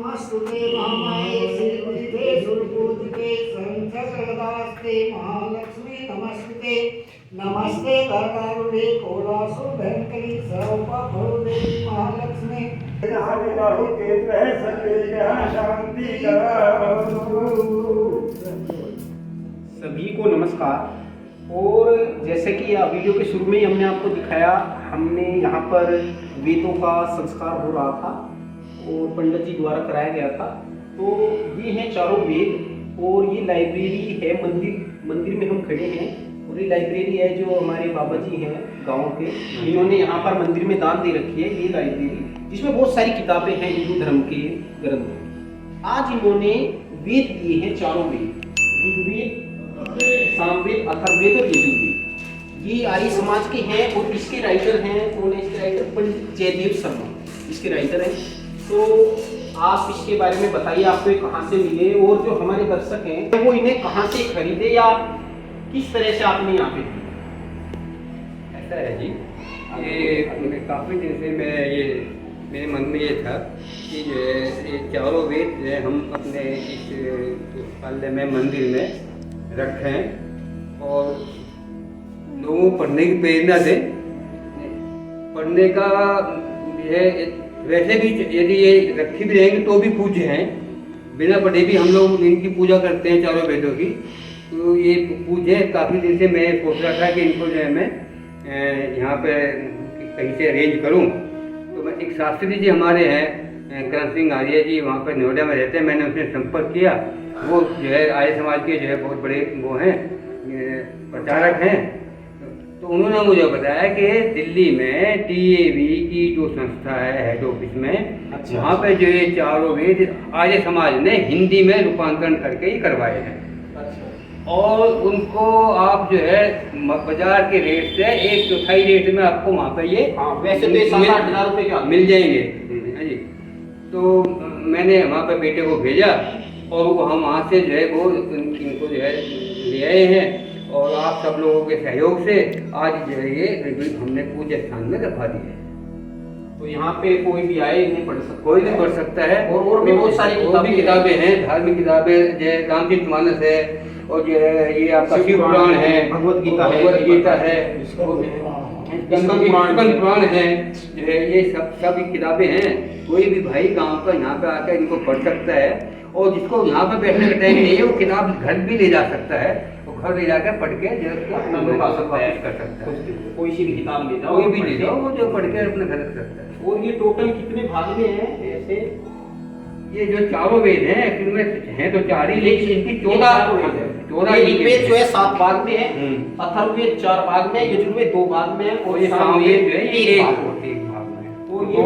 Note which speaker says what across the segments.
Speaker 1: नमस्तुते महामाये श्रीविधे सुरपूजिते संसर्गदास्ते महालक्ष्मी नमस्तुते नमस्ते करकारुणे कोलासु भयंकरी सर्वभूदेवी महालक्ष्मी
Speaker 2: सभी को नमस्कार। और जैसे कि वीडियो के शुरू में ही हमने आपको दिखाया, हमने यहाँ पर वेदों का संस्कार हो रहा था और पंडित जी द्वारा कराया गया था। तो ये हैं चारों वेद और ये लाइब्रेरी है। मंदिर में हम खड़े हैं और ये लाइब्रेरी है जो हमारे बाबा जी हैं गाँव के, इन्होंने यहाँ पर मंदिर में दान दे रखी है ये लाइब्रेरी, जिसमें बहुत सारी किताबें हैं हिंदू धर्म के ग्रंथ। आज इन्होंने वेद दिए हैं, चारों वेद, ऋग्वेद, सामवेद, अथर्ववेद और यजुर्वेद। ये आर्य समाज के हैं और इसके राइटर हैं, कौन है इसके राइटर? पंडित जयदेव शर्मा इसके राइटर हैं। तो आप इसके बारे में बताइए, आपको ये कहाँ से मिले और जो हमारे दर्शक हैं वो इन्हें कहाँ से खरीदे या किस तरह से आपने यहाँ पे?
Speaker 3: ऐसा है जी, ये काफ़ी दिन से मेरे मन में ये था कि जो है ये चारों वेद जो है हम अपने इस पुस्तकालय में मंदिर में रखें और लोगों को पढ़ने की प्रेरणा दें। पढ़ने का है, वैसे भी यदि ये रखी भी रहेंगे तो भी पूज्य हैं, बिना पढ़े भी हम लोग इनकी पूजा करते हैं चारों वेदों की, तो ये पूज्य है। काफ़ी दिन से मैं सोच रहा था कि इनको जो है मैं यहाँ पे कहीं से अरेंज करूँ। तो मैं एक शास्त्री जी हमारे हैं करण सिंह आर्य जी, वहाँ पर नोएडा में रहते हैं, मैंने उनसे संपर्क किया। वो जो है आर्य समाज के जो है बहुत बड़े वो हैं, प्रचारक हैं। तो उन्होंने मुझे बताया कि दिल्ली में TAV की जो संस्था है हेड ऑफिस में,
Speaker 2: अच्छा,
Speaker 3: वहाँ पे जो ये चारों वेद आर्य समाज ने हिंदी में रूपांतरण करके ही करवाए हैं। और उनको आप जो है बाजार के रेट से 1/4 रेट में आपको वहाँ पे ये
Speaker 2: वैसे तो 7-8 हज़ार रुपये का
Speaker 3: मिल जाएंगे जी। तो मैंने वहाँ पे बेटे को भेजा और वो हम वहाँ से जो है वो इनको जो है ले आए हैं और आप सब लोगों के सहयोग से आज जो है ये हमने पूज्य स्थान में रखवा दिए हैं।
Speaker 2: तो यहाँ पे कोई भी आए इन्हें पढ़ सकता,
Speaker 3: कोई भी पढ़ सकता है।
Speaker 2: और भी बहुत सारी
Speaker 3: किताबें हैं, धार्मिक किताबें, जय रामचरितमानस है और जो है ये आपका शिव पुराण है,
Speaker 2: भगवत गीता है,
Speaker 3: स्कंद पुराण है, जो है ये सब किताबें हैं। कोई भी भाई गांव का यहाँ पे आकर इनको पढ़ सकता है और जिसको यहाँ पे बैठने का टाइम नहीं है वो किताब घर भी ले जा सकता है, वो घर ले जाकर पढ़ के जो कर सकता है।
Speaker 2: कोई सी भी किताब ले जाओ,
Speaker 3: कोई भी ले जाओ, वो जो पढ़ के अपने घर रख सकता है।
Speaker 2: और ये टोटल कितने भाग में है? ऐसे
Speaker 3: ये जो चारों वेद हैं एक्चुअली में हैं तो 4 ही, लेकिन इनकी 14
Speaker 2: ऋग्वेद जो है 7 भाग में है, अथर्ववेद 4 भाग में, यजुर्वेद 2 भाग में और ये सामवेद जो है ये 1 भाग में। तो ये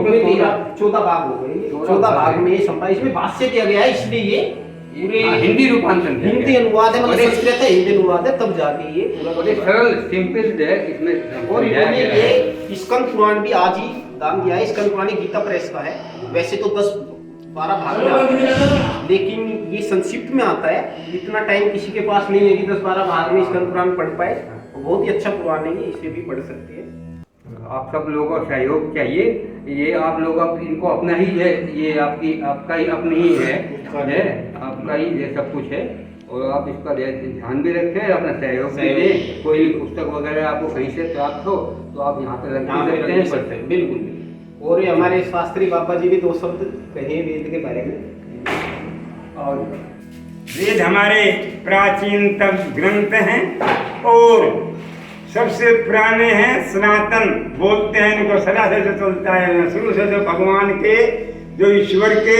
Speaker 2: 14 भाग हो गए। 14 भाग में संपादित, इसमें भाष्य दिया गया है, इसलिए ये पूरे
Speaker 3: हिंदी रूपांतरण,
Speaker 2: हिंदी अनुवाद है, मतलब संस्कृत है हिंदी अनुवाद है, तब जाके ये पूरा
Speaker 3: सरल सिंपल है इसमें।
Speaker 2: और इन्होंने ये स्कंद पुराण भी आज ही दान दिया है। स्कंद पुराण गीता प्रेस का है, वैसे तो 10-12 भाग में आता है, लेकिन ये संक्षिप्त में आता है। इतना टाइम किसी के पास नहीं है कि 10-12 भाग में स्कंद पुराण पढ़ पाए। बहुत ही अच्छा पुराण है, इसे भी पढ़ सकते हैं।
Speaker 3: आप सब लोगों का सहयोग चाहिए। ये आप लोग इनको अपना ही है, ये आपका ही अपनी ही है, आपका ही ये सब कुछ है और आप इसका ध्यान भी रखें, अपना सहयोग भी दें। कोई भी पुस्तक वगैरह आपको कहीं से प्राप्त हो तो आप यहाँ पे रख सकते हैं।
Speaker 2: बिल्कुल। और ये हमारे शास्त्री बाबा जी भी 2 शब्द कहे वेद के बारे में।
Speaker 4: और वेद हमारे प्राचीनतम ग्रंथ हैं और सबसे पुराने हैं, सनातन बोलते हैं इनको, सदा से जो चलता है, शुरू से जो भगवान के जो ईश्वर के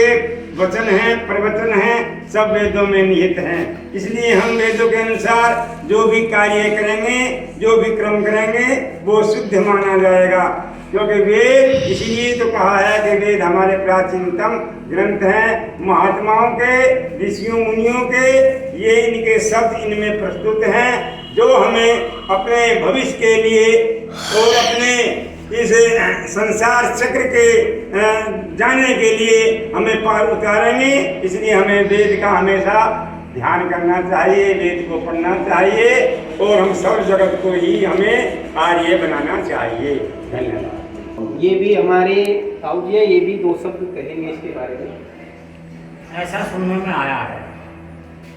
Speaker 4: वचन हैं, प्रवचन हैं, सब वेदों में निहित हैं। इसलिए हम वेदों के अनुसार जो भी कार्य करेंगे, जो भी क्रम करेंगे वो शुद्ध माना जाएगा, क्योंकि वेद इसलिए तो कहा है कि वेद हमारे प्राचीनतम ग्रंथ हैं, महात्माओं के, ऋषियों मुनियों के, ये इनके शब्द इनमें प्रस्तुत हैं जो हमें अपने भविष्य के लिए और अपने इस संसार चक्र के जाने के लिए हमें पार उतारेंगे। इसलिए हमें वेद का हमेशा ध्यान करना चाहिए, वेद को पढ़ना चाहिए और हम सब जगत को ही हमें आर्य बनाना चाहिए। धन्यवाद।
Speaker 2: ये भी हमारे ताऊ जी हैं, ये भी 2 शब्द कहेंगे इसके बारे में।
Speaker 5: ऐसा सुनने में आया है,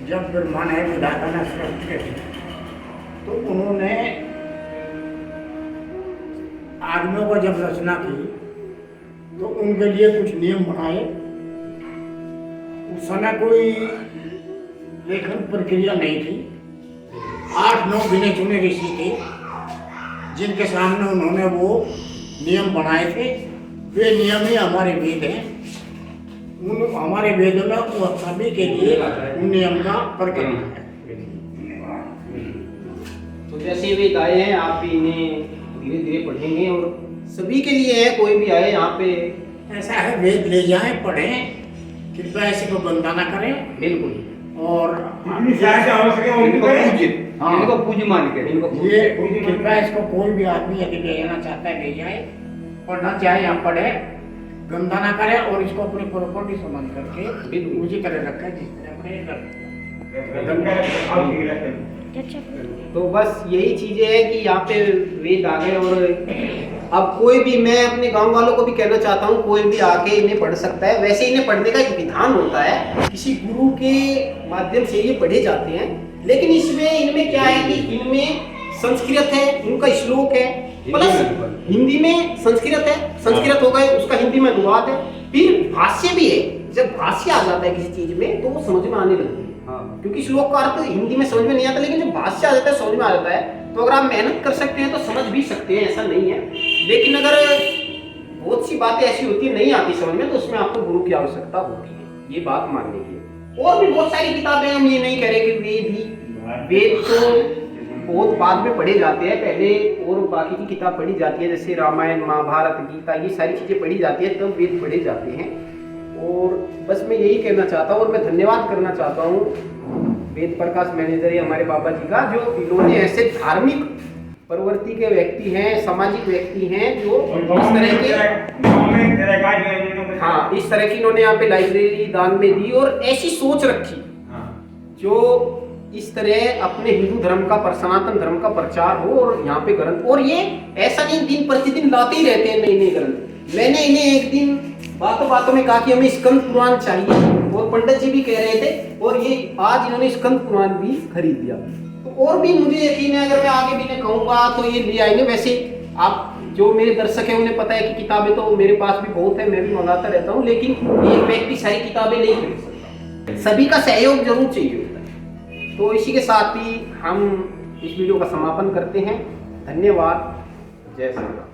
Speaker 5: जब ब्रह्मा ने विधाता ने सृष्टि की तो उन्होंने आदमियों को जब रचना की तो उनके लिए कुछ नियम बनाए। उस समय कोई लेखन प्रक्रिया नहीं थी। 8-9 गिने चुने ऋषि थे जिनके सामने उन्होंने वो नियम बनाए थे। वे नियम ही हमारे वेद हैं। उन हमारे वेद में वो सभी के लिए उन नियम का प्रकरण है।
Speaker 2: तो जैसे वे आए हैं, आप भी इन्हें धीरे धीरे पढ़ेंगे और सभी के लिए है, कोई भी आए यहाँ पे
Speaker 5: ऐसा है, वेद ले जाएं, पढ़ें, कृपया ऐसे को गंदा ना करें।
Speaker 2: बिल्कुल।
Speaker 5: और
Speaker 4: जितनी सहायता हो सके वो
Speaker 3: इनको
Speaker 4: करें।
Speaker 3: पूज्य,
Speaker 5: हाँ।
Speaker 3: इनको पूज्य मान के
Speaker 2: इनको
Speaker 5: ये कृपया इसको कोई भी आदमी यदि ले जाना चाहता है ले जाए, पढ़ना चाहे या पढ़े, गंदा ना करे और इसको अपनी प्रॉपर्टी समझ करके
Speaker 2: बिल्कुल।
Speaker 5: उसी तरह रखे जिस तरह अपने
Speaker 2: तो बस यही चीजें है कि यहाँ पे वेद आ गए। और अब कोई भी, मैं अपने गांव वालों को भी कहना चाहता हूँ, कोई भी आके इन्हें पढ़ सकता है। वैसे इन्हें पढ़ने का एक विधान होता है, किसी गुरु के माध्यम से ये पढ़े जाते हैं। लेकिन इसमें इनमें क्या है कि इनमें संस्कृत है, इनका श्लोक है, प्लस हिंदी में संस्कृत है, संस्कृत हो गए, उसका हिंदी में अनुवाद है, फिर भाष्य भी है। जब भाष्य आ जाता है किसी चीज में तो वो समझ में आने लगती है।
Speaker 3: हाँ।
Speaker 2: क्योंकि श्लोक का अर्थ हिंदी में समझ में नहीं आता, लेकिन जब भाष्य आ जाता है समझ में आ जाता है। तो अगर आप मेहनत कर सकते हैं तो समझ भी सकते हैं, ऐसा नहीं है। लेकिन अगर बहुत सी बातें ऐसी होती है नहीं आती समझ में, तो उसमें आपको गुरु की आवश्यकता होती है, ये बात मानने की। और भी बहुत सारी किताबें, हम ये नहीं कह रहे कि वेद तो बहुत बाद में पढ़े जाते हैं, पहले और बाकी की किताब पढ़ी जाती है, जैसे रामायण, महाभारत, गीता, ये सारी चीजें पढ़ी जाती है, तब वेद पढ़े जाते हैं। और बस मैं यही कहना चाहता हूँ, और मैं धन्यवाद करना चाहता हूँ वेद प्रकाश मैनेजर हमारे बाबा जी का, जो इन्होंने ऐसे धार्मिक प्रवृत्ति के व्यक्ति हैं, सामाजिक व्यक्ति हैं, जो इस तरह के हाँ इस तरह की इन्होंने यहाँ पे लाइब्रेरी दान में दी और ऐसी सोच रखी जो इस तरह अपने हिंदू धर्म का, सनातन धर्म का प्रचार हो। और यहाँ पे ग्रंथ, और ये ऐसा नहीं दिन प्रतिदिन लाते ही रहते हैं नए नए ग्रंथ। मैंने इन्हें एक दिन बातों बातों में कहा कि हमें स्कंद पुराण चाहिए, और पंडित जी भी कह रहे थे, और ये आज इन्होंने स्कंद पुराण भी खरीद दिया। तो और भी मुझे यकीन है, अगर मैं आगे भी इन्हें कहूँगा तो ये ले आएंगे। वैसे आप जो मेरे दर्शक हैं उन्हें पता है कि किताबें तो मेरे पास भी बहुत है, मैं भी मंगाता रहता हूँ, लेकिन एक व्यक्ति सारी किताबें नहीं खरीद सकता, सभी का सहयोग जरूर चाहिए होता है। तो इसी के साथ ही हम इस वीडियो का समापन करते हैं। धन्यवाद। जय श्री राम।